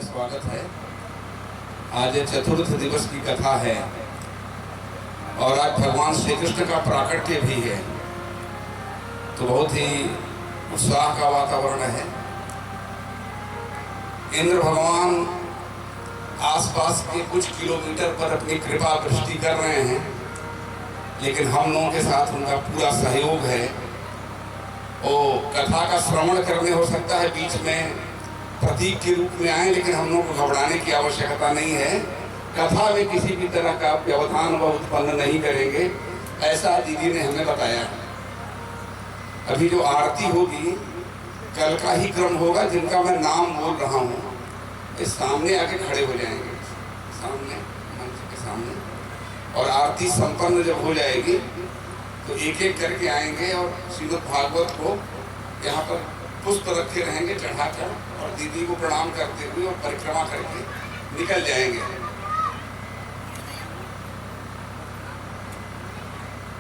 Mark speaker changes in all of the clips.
Speaker 1: स्वागत है। आज चतुर्थ दिवस की कथा है और आज भगवान श्री कृष्ण का प्राकट्य भी है, तो बहुत ही उत्साह का वातावरण है। इंद्र भगवान आसपास के कुछ किलोमीटर पर अपनी कृपा दृष्टि कर रहे हैं, लेकिन हम लोगों के साथ उनका पूरा सहयोग है। वो कथा का श्रवण करने हो सकता है बीच में प्रतीक के रूप में आए, लेकिन हम लोगों को घबराने की आवश्यकता नहीं है। कथा में किसी भी तरह का व्यवधान व उत्पन्न नहीं करेंगे, ऐसा दीदी ने हमें बताया। अभी जो आरती होगी कल का ही क्रम होगा, जिनका मैं नाम बोल रहा हूँ इस सामने आके खड़े हो जाएंगे, सामने मंच के सामने, और आरती संपन्न जब हो जाएगी तो एक एक करके आएंगे और श्रीमद् भागवत को यहाँ पर पुष्प रखे रहेंगे चढ़ाकर, और दीदी को प्रणाम करते हुए और परिक्रमा करके निकल जाएंगे।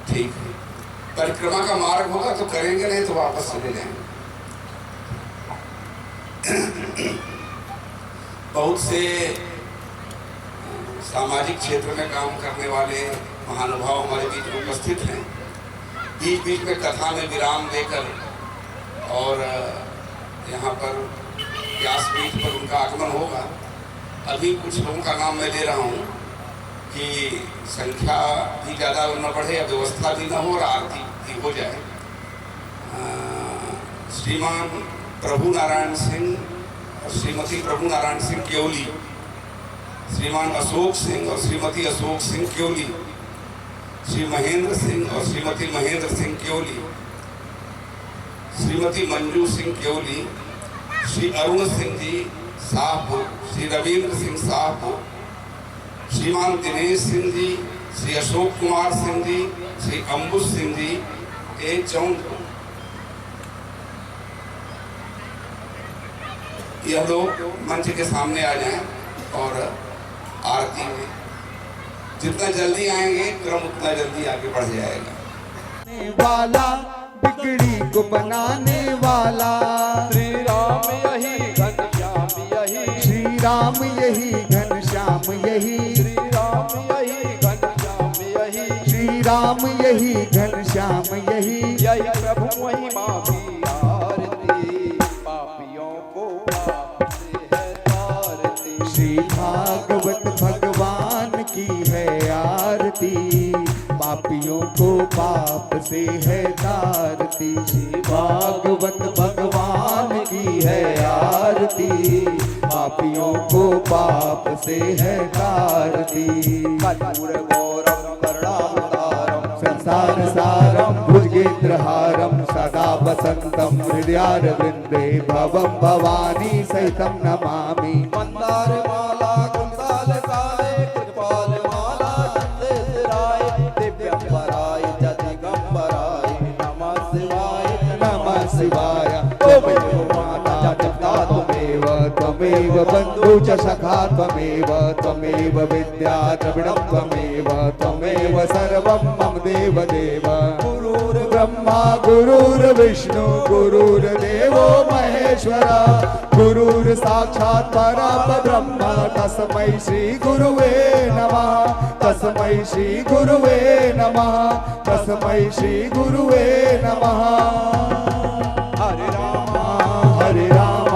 Speaker 1: ठीक है, परिक्रमा का मार्ग होगा तो करेंगे, नहीं तो वापस चले जाएंगे। बहुत से सामाजिक क्षेत्र में काम करने वाले महानुभाव हमारे बीच में उपस्थित हैं। बीच बीच में कथा में विराम देकर और यहाँ पर व्यासपीठ पर उनका आगमन होगा। अभी कुछ लोगों का नाम मैं ले रहा हूँ कि संख्या भी ज़्यादा न बढ़े, या व्यवस्था भी न हो और आरती भी हो जाए। श्रीमान प्रभु नारायण सिंह और श्रीमती प्रभु नारायण सिंह केवली, श्रीमान अशोक सिंह और श्रीमती अशोक सिंह केवली, श्री महेंद्र सिंह और श्रीमती महेंद्र सिंह केवली, श्रीमती मंजू सिंह केवली, श्री अरुण सिंह जी साहपुर, श्री रविंद्र सिंह साहपुर, श्रीमान दिनेश सिंह जी, श्री अशोक कुमार सिंह जी, श्री अंबुज सिंह जी, ए चौंक। यह लोग मंच के सामने आ जाएं और आरती में जितना जल्दी आएंगे क्रम उतना जल्दी आगे बढ़ जाएगा।
Speaker 2: वाला बिगड़ी को बनाने वाला
Speaker 3: श्री राम यही घनश्याम यही,
Speaker 2: श्री राम यही घनश्याम यही,
Speaker 3: श्री राम यही घनश्याम यही,
Speaker 2: श्री राम यही घनश्याम यही,
Speaker 3: यही प्रभु महिमा की आरती, पापियों को पाप से है तारती।
Speaker 2: श्री भागवत भगवान की है आरती, पापियों को पाप से है तारती। श्री भागवत भगवान की है आरती, पापियों को पाप से है तारती।
Speaker 3: कर्पूर गौरम करुणावतारम,
Speaker 2: संसार सारम भुजगेन्द्रहारम, सदा वसंतम हृदयारविंदे भवम भवानी सहितं नमामि।
Speaker 3: मंदार माला कुंताल काय, कृपाल माला चंदेसराय, दिव्यंबराय जतिगंबराय, नमः शिवाय
Speaker 2: नमः शिवाय। त्वमेव माता पिता त्वमेव, त्वमेव बन्धु च सखा त्वमेव, त्वमेव विद्या द्रविणं त्वमेव, त्वमेव सर्वं मम देवदेव। गुरुर्ब्रह्मा गुरुर्विष्णु गुरुर्देवो महेश्वरा, गुरुर्साक्षात् परब्रह्म तस्मै श्री गुरुवे नमः, तस्मै श्री गुरुवे नमः, तस्मै श्री गुरुवे नमः।
Speaker 3: हरे राम
Speaker 2: हरे राम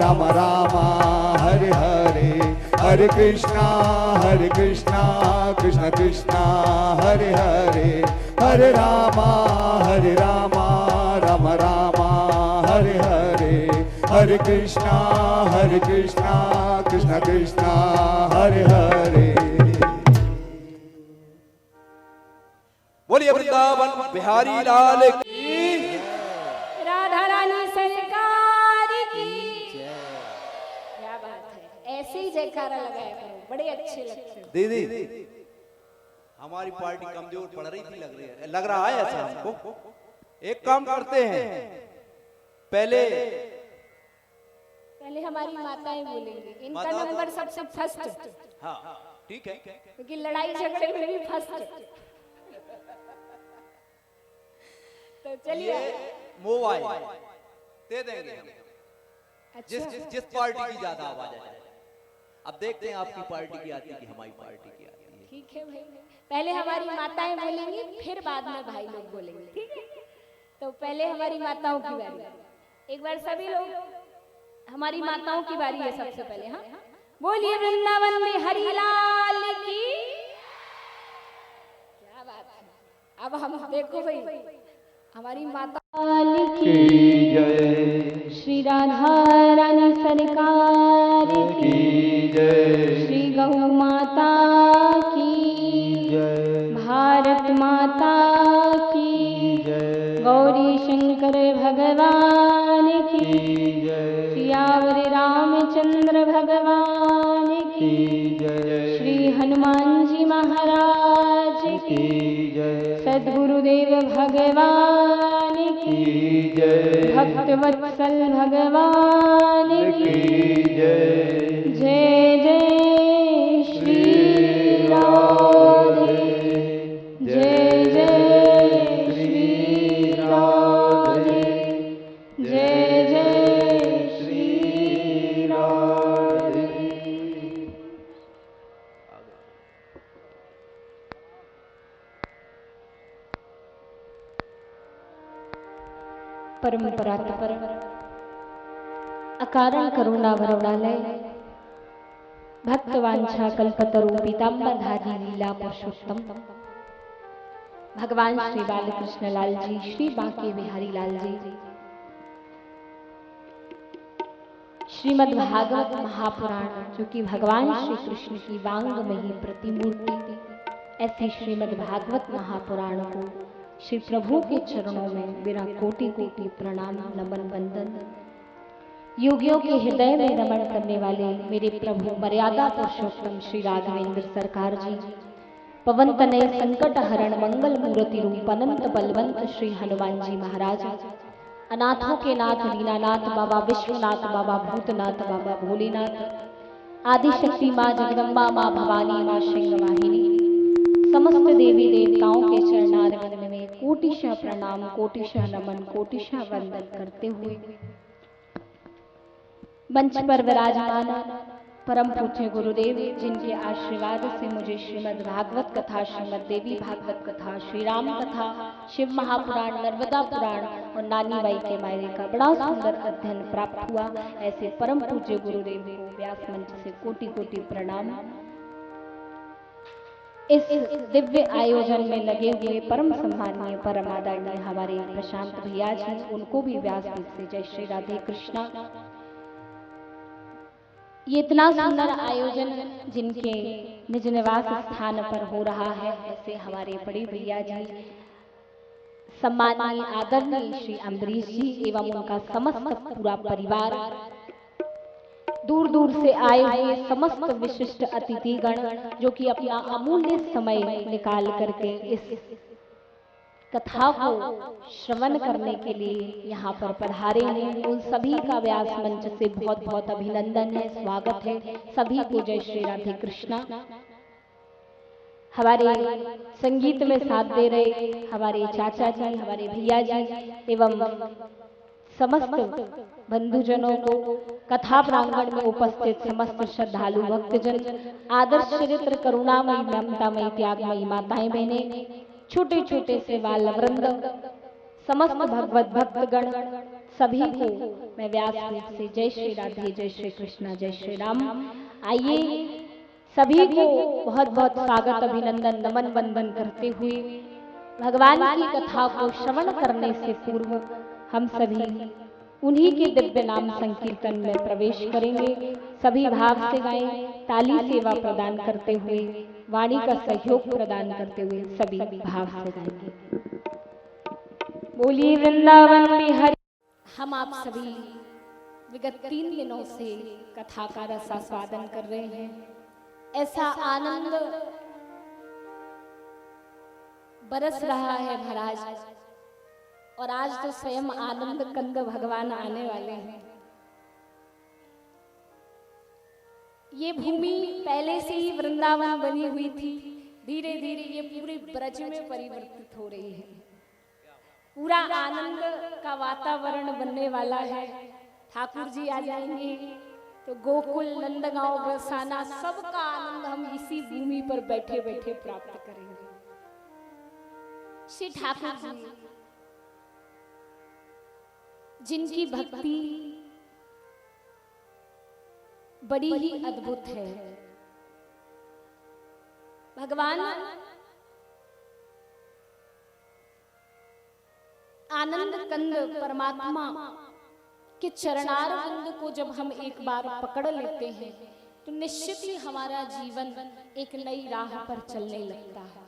Speaker 2: राम राम हरे हरे, हरे कृष्णा कृष्ण कृष्णा हरे हरे, हरे राम राम राम हरे हरे। हरे कृष्णा कृष्ण कृष्णा हरे हरे।
Speaker 3: बोलिए वृंदावन बिहारी लाल की।
Speaker 4: राधा रानी सरकार की। क्या बात है, ऐसे ही जयकारा लगाया करो, बड़े अच्छे लगते हो।
Speaker 3: दीदी हमारी पार्टी कमजोर पड़ रही थी, लग रहा है ऐसा हमको। एक काम करते हैं, पहले
Speaker 4: हमारी माताएं बोलेंगी, इनका नंबर सबसे फर्स्ट।
Speaker 3: हाँ ठीक है,
Speaker 4: क्योंकि लड़ाई झगड़े में भी फर्स्ट। तो चलिए
Speaker 3: मोबाइल दे देंगे हम।
Speaker 4: अच्छा।
Speaker 3: जिस पार्टी की ज्यादा आवाज है। अब देखते हैं आपकी पार्टी की आती है कि हमारी पार्टी की आती है।
Speaker 4: ठीक है भाई, पहले हमारी माताएं बोलेंगी, फिर बाद में भाई लोग बोलेंगे, ठीक है। तो पहले हमारी माताओं की बारी। एक बार सभी लोग, हमारी माताओं की बारी है सबसे पहले। हाँ, बोलिए वृंदावन में हरि लाल की। क्या बात है। अब हम देखो भाई, हमारी माता की जय, श्री राधा रानी सरकार की जय, श्री गौ माता की जय, भारत माता की जय, गौरी शंकर भगवान की जय, सियावर रामचंद्र भगवान की जय, श्री हनुमान जी महाराज की जय, सद्गुरुदेव भगवान की जय, भक्त वत्सल भगवान की जय। जय जय श्री राधे, जय जय श्री राधे, जय जय श्री राधे। परम परात्पर अकारण करुणा वरुणालय भक्तवांछा कल्पतरु पीताम्बरधारी लीला पुरुषोत्तम भगवान श्री बालकृष्ण लाल जी, श्री बांके बिहारी लाल जी, श्रीमद् भागवत महापुराण, जो कि भगवान श्री कृष्ण की वांगमयी प्रतिमूर्ति, ऐसे श्रीमद् भागवत महापुराण को श्री प्रभु के चरणों में मेरा कोटि कोटि प्रणाम नमन वंदन। योगियों के हृदय में रमण करने वाले मेरे प्रभु मर्यादा पुरुषोत्तम श्री राघवेंद्र सरकार जी, पवन तनय संकट हरण मंगल मूर्ति रूप अनंत बलवंत श्री हनुमान जी महाराज, अनाथों के नाथ दीनानाथ बाबा विश्वनाथ, बाबा भूतनाथ, बाबा भोलेनाथ, आदिशक्ति माँ जगदम्बा, माँ भवानी, माँ सिंहवाहिनी, समस्त देवी देवताओं के चरणारविंद में कोटिशः प्रणाम, कोटिशः नमन, कोटिशः वंदन करते हुए मंच पर विराजमान परम पूज्य गुरुदेव, जिनके आशीर्वाद से मुझे श्रीमद् भागवत कथा, श्रीमद् देवी भागवत कथा, श्री राम कथा, शिव महापुराण, नर्मदा पुराण और नानी बाई के मायरे का बड़ा सुंदर अध्ययन प्राप्त हुआ। ऐसे परम पूज्य गुरुदेव को व्यास मंच से कोटि कोटि प्रणाम। इस दिव्य आयोजन में लगे हुए परम सम्माननीय परम आदरणीय हमारे प्रशांत भैया जी, उनको भी व्यास मंच से जय श्री राधे कृष्णा। ये इतना सुंदर आयोजन जिनके निज निवास स्थान पर हो रहा है, ऐसे हमारे बड़े भैया जी सम्माननीय आदरणीय श्री अम्बरीश जी एवं उनका समस्त पूरा परिवार, दूर दूर से आए हुए समस्त विशिष्ट अतिथिगण, जो कि अपना अमूल्य समय निकाल करके इस कथा को श्रवण करने के लिए यहाँ पर पधारे हैं, उन सभी का व्यास मंच से बहुत बहुत अभिनंदन है, स्वागत है। सभी को जय श्री राधे कृष्णा। हमारे संगीत में साथ दे रहे हमारे चाचा जी, हमारे भैया जी एवं समस्त बंधुजनों को, कथा प्रांगण में उपस्थित समस्त श्रद्धालु भक्तजन, आदर्श चरित्र करुणामयी ममतामयी त्यागमयी माताएं बहनें, छोटे छोटे से बाल वृंद, समस्त भगवत भक्तगण, सभी को मैं व्यास रूप से जय श्री राधे, जय श्री कृष्णा, जय श्री राम। आइए सभी को बहुत बहुत स्वागत, अभिनंदन, नमन वंदन करते हुए भगवान की कथा को श्रवण करने से पूर्व हम सभी उन्हीं के दिव्य नाम संकीर्तन में प्रवेश करेंगे। सभी भाव से गाएं, ताली सेवा प्रदान करते हुए, वाणी का सहयोग प्रदान करते हुए सभी भाव से गाएंगे। बोलिए वृंदावन बिहारी। हम आप सभी विगत 3 दिनों से कथा का रसास्वादन कर रहे हैं। ऐसा आनंद बरस रहा है महाराज, और आज तो स्वयं आनंद कंद भगवान आने वाले हैं। ये भूमि पहले से ही वृंदावन बनी हुई थी, धीरे धीरे ये पूरे ब्रज में परिवर्तित हो रही है। पूरा आनंद का वातावरण बनने वाला है। ठाकुर जी आ जाएंगे तो गोकुल, नंदगांव, बरसाना सबका आनंद हम इसी भूमि पर बैठे बैठे प्राप्त करेंगे। श्री ठाकुर जी जिनकी भक्ति बड़ी ही अद्भुत है। भगवान आनंद कंद परमात्मा के चरणारविंद को जब हम एक बार पकड़ लेते हैं तो निश्चित ही हमारा जीवन एक नई राह पर चलने लगता है।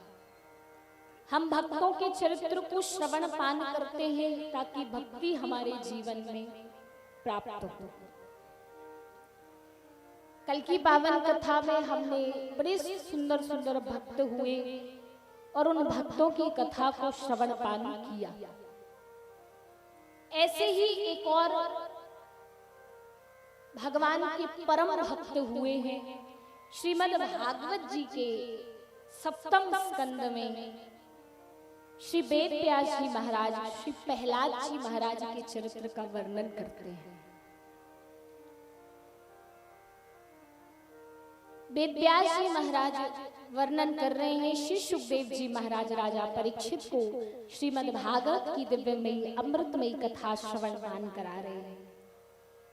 Speaker 4: हम भक्तों के चरित्र को श्रवण पान करते हैं ताकि भक्ति हमारे जीवन में प्राप्त हो। कल की पावन कथा में हमने बड़े सुंदर सुंदर भक्त हुए और उन भक्तों की कथा को श्रवण पान किया। ऐसे ही एक और भगवान के परम भक्त हुए हैं। श्रीमद् भागवत जी के 7वें स्कंद में श्री वेद व्यास जी महाराज, श्री प्रहलाद जी महाराज के चरित्र का वर्णन करते हैं। वेद व्यास जी महाराज वर्णन कर रहे हैं। श्री सुखदेव जी महाराज राजा परीक्षित को श्रीमद् भागवत की दिव्यमयी अमृतमयी कथा श्रवण पान करा रहे हैं।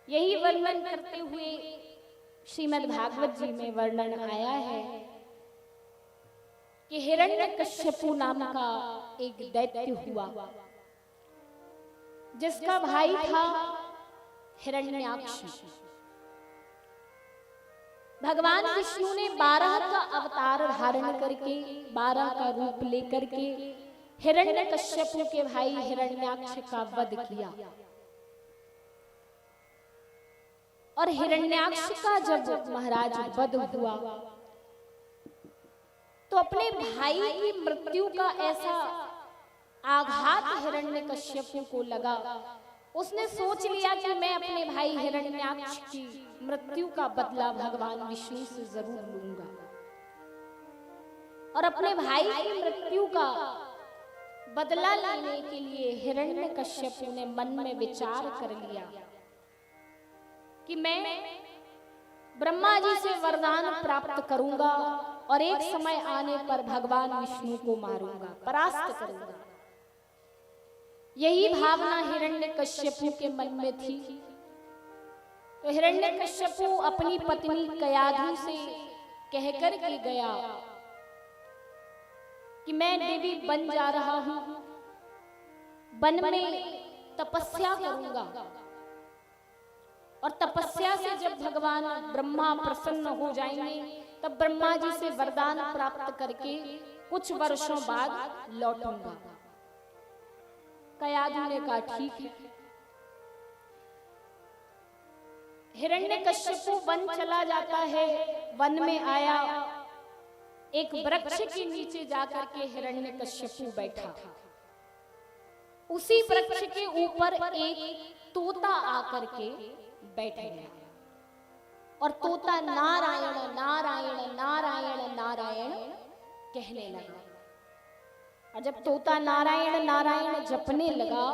Speaker 4: यही वर्णन करते हुए श्रीमद् भागवत जी में वर्णन आया है कि हिरण्यकश्यपु नाम का एक दैत्य हुआ, जिसका भाई था हिरण्याक्ष। भगवान विष्णु ने 12 का अवतार धारण करके, 12 का रूप लेकर के हिरण्यकश्यपु के भाई हिरण्याक्ष का वध किया। और हिरण्याक्ष का जब महाराज वध हुआ तो अपने भाई की मृत्यु का ऐसा आघात हिरण्यकश्यपु को लगा। उसने सोच लिया कि मैं अपने भाई हिरण्याक्ष की मृत्यु का बदला भगवान विष्णु से जरूर लूंगा। और अपने भाई की मृत्यु का बदला लेने के लिए हिरण्यकश्यपु ने मन में विचार कर लिया कि मैं ब्रह्मा जी से वरदान प्राप्त करूंगा और एक समय आने पर भगवान विष्णु को मारूंगा, परास्त करूंगा। यही भावना हिरण्यकश्यपु के मन में थी। तो हिरण्यकश्यपु अपनी पत्नी कयाधु से कहकर के गया कि मैं देवी बन जा रहा हूं, वन में तपस्या करूंगा। और तपस्या से जब भगवान ब्रह्मा प्रसन्न हो जाएंगे तब ब्रह्मा जी से वरदान प्राप्त करके कुछ वर्षों बाद लौटूंगा। कयाधु ने कहा ठीक है। हिरण्यकश्यपु वन चला जाता है। वन में आया, एक वृक्ष के नीचे जाकर के हिरण्यकश्यपु बैठा। उसी वृक्ष के ऊपर एक तोता आकर के बैठ गया और तोता नारायण नारायण नारायण नारायण कहने लगा। और जब तोता नारायण नारायण जपने लगा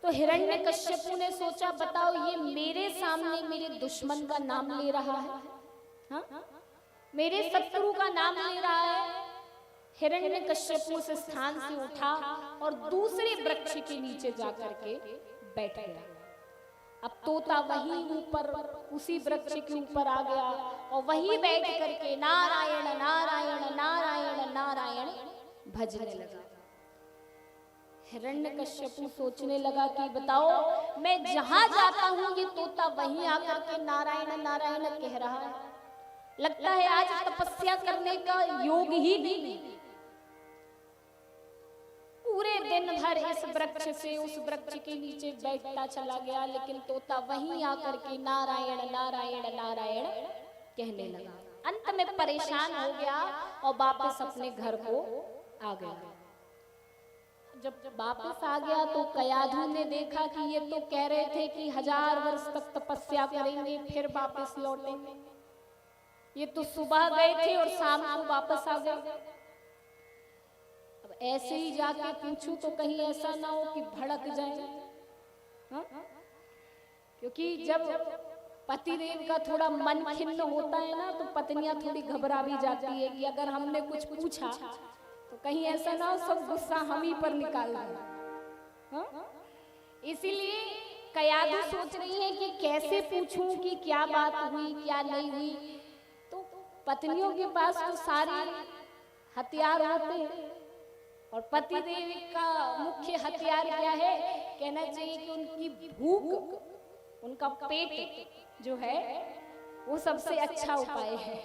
Speaker 4: तो हिरण्यकश्यपु ने सोचा, बताओ ये मेरे सामने मेरे दुश्मन का नाम ले रहा है, हाँ? मेरे शत्रु का नाम ले रहा है। हिरण्यकश्यपु उस स्थान से उठा और दूसरे वृक्ष के नीचे जाकर के बैठ गया। अब तोता वहीं ऊपर उसी वृक्ष के ऊपर आ गया और वहीं बैठ करके नारायण नारायण नारायण नारायण भजने लगा।
Speaker 5: हिरण्यकश्यपु सोचने लगा कि बताओ, मैं जहां जाता हूं ये तोता वहीं आकर के नारायण नारायण कह रहा है। लगता है आज तपस्या करने का योग ही नहीं। पूरे दिन भर इस वृक्ष से उस वृक्ष के नीचे बैठता चला गया, लेकिन तोता वहीं आकर के नारायण नारायण नारायण कहने लगा। अंत में परेशान हो गया और वापस अपने घर को आ गया। जब वापस आ गया तो कयाधु ने देखा कि ये तो कह रहे थे कि 1000 वर्ष तक तपस्या करेंगे फिर वापस लौटेंगे, ये तो सुबह गए थे और शाम को वापस आ गए। अब ऐसे ही जाके पूछूं तो कहीं ऐसा ना हो कि भड़क जाए, हा? क्योंकि जब पतिदेव का थोड़ा मन खिन्न होता है ना तो पत्नियां थोड़ी घबरा भी जाती है कि अगर हमने कुछ पूछा तो कहीं ऐसा ना हो सब गुस्सा हम ही पर निकाल दें। इसीलिए कयाधु सोच रही है कि कैसे पूछूं कि क्या बात हुई क्या नहीं हुई। तो पत्नियों के पास तो सारे हथियार होते हैं और पतिदेव का मुख्य हथियार क्या है, कहना चाहिए कि उनकी भूख, उनका पेट जो है वो सबसे अच्छा उपाय है।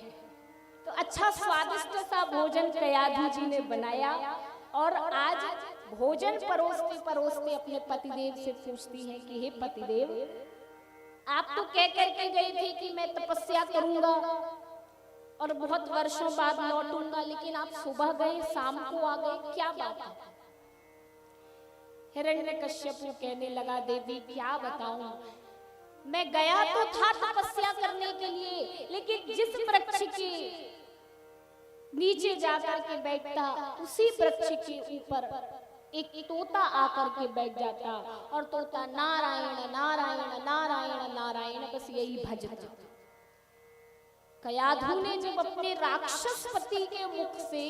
Speaker 5: तो अच्छा स्वादिष्ट सा भोजन कयाधु जी ने बनाया और आज भोजन परोसते परोसते अपने पतिदेव से पूछती हैं कि हे पतिदेव, आप तो कह करके गए थे कि मैं तपस्या करूंगा और बहुत वर्षों बाद लौटूंगा, लेकिन आप सुबह गए शाम को आ गए, क्या बात है? हिरण्यकश्यपु कहने लगा, देवी क्या बताऊं, मैं गया तो था तपस्या करने के लिए, लेकिन जिस वृक्ष के नीचे जाकर के बैठता उसी वृक्ष के ऊपर एक तोता आकर के बैठ जाता और तोता नारायण नारायण नारायण नारायण बस यही भजता। कयाधु ने जब अपने राक्षस पति के मुख से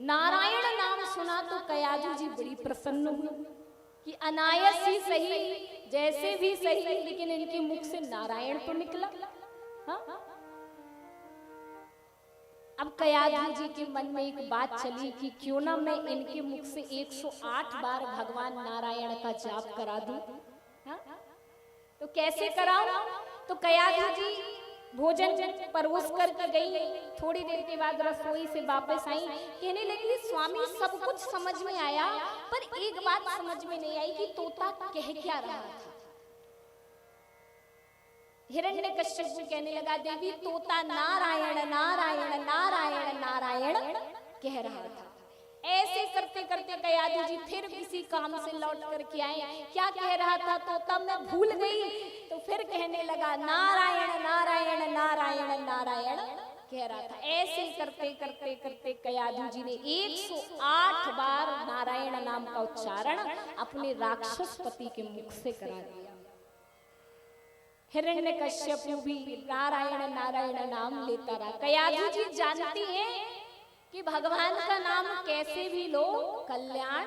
Speaker 5: नारायण नाम सुना तो कयाधु जी बड़ी प्रसन्न हुई कि अनायास ही सही, जैसे भी सही, लेकिन इनके मुख से नारायण तो निकला। हाँ? अब कयाधु जी के मन में एक बात चली कि क्यों ना मैं इनके मुख से 108 बार भगवान नारायण का जाप करा दूं। हाँ? तो कैसे कराऊं? तो कयाधु जी भोजन परोस करके गई, थोड़ी देर के बाद रसोई से वापस आई, कहने लगी स्वामी सब कुछ समझ में आया पर एक बात समझ में नहीं आई कि तोता कह क्या रहा था। हिरण्यकश्यप कहने लगा, देवी तोता नारायण नारायण नारायण नारायण कह रहा था। ऐसे करते करते कयाधु जी फिर किसी काम से लौट करके आए, क्या कह रहा था तोता मैं भूल गई, तो फिर कहने लगा नारायण नारायण नारायण नारायण कह रहा था। ऐसे करते करते करते कयाधु जी ने 108 बार नारायण नाम का उच्चारण अपने राक्षस पति के मुख से करा दिया। हिरण्यकश्यप भी नारायण नारायण नाम लेता रहा। कयाधु जी जानती है कि भगवान का नाम कैसे भी लो कल्याण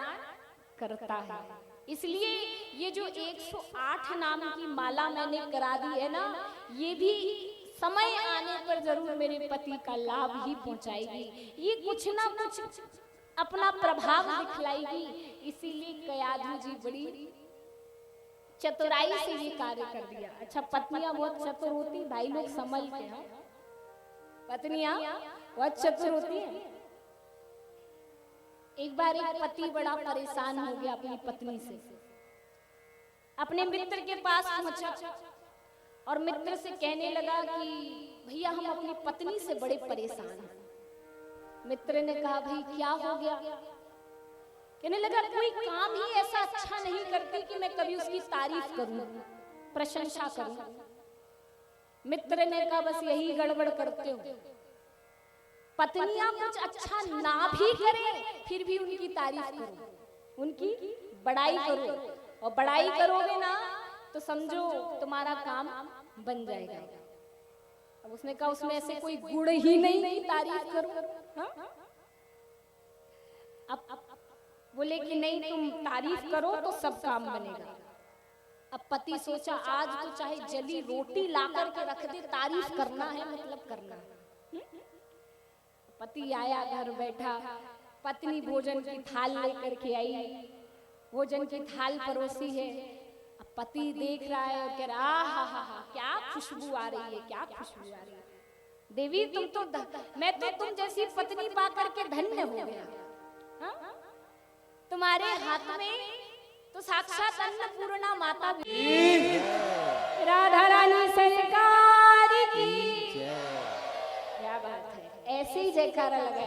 Speaker 5: करता है, इसलिए ये जो 108 नाम की माला मैंने करा दी है ना, ये भी समय आने पर जरूर मेरे पति का लाभ ही पहुंचाएगी, ये कुछ ना कुछ अपना प्रभाव दिखलाएगी। इसीलिए कयाधु जी बड़ी चतुराई से ये कार्य कर दिया। अच्छा, पत्नियां बहुत चतुर होती, भाई लोग संभलते हैं, पत्नियां बहुत चतुर होती हैं। एक बार एक पति बड़ा परेशान हो गया अपनी पत्नी से, अपने मित्र के पास पहुंचा और मित्र से कहने लगा कि भैया हम अपनी पत्नी से बड़े परेशान हैं। मित्र ने कहा भाई क्या हो गया? कहने लगा कोई काम ही ऐसा अच्छा नहीं करती कि मैं कभी उसकी तारीफ करूं, प्रशंसा करूं। मित्र ने कहा बस यही गड़बड़ करते हो, पत्नियां कुछ अच्छा ना भी करें फिर भी उनकी तारीफ करो, उनकी बड़ाई करो, और बड़ाई करोगे ना तो समझो तुम्हारा काम बन जाएगा। अब उसने कहा उसमें ऐसे कोई गुण ही नहीं तारीफ करो। हाँ? अब बोले कि नहीं तुम तारीफ करो तो सब काम बनेगा। अब पति सोचा आज तो चाहे जली रोटी ला करके रख दे, तारीफ करना है मतलब करना है। पति आया, घर बैठा, पत्नी भोजन की थाल लेकर के आई भोजन की थाल परोसी है, अब पति देख रहा है और कह रहा हा क्या खुशबू आ रही है, क्या खुशबू आ रही है। देवी तुम तो मैं तो तुम जैसी पत्नी पा करके धन्य हो गया। हाँ? तुम्हारे हाथ में तो साक्षात अन्नपूर्णा माता भी। राधा रानी सरकार की क्या बात है, ऐसे ही जयकारा लगाया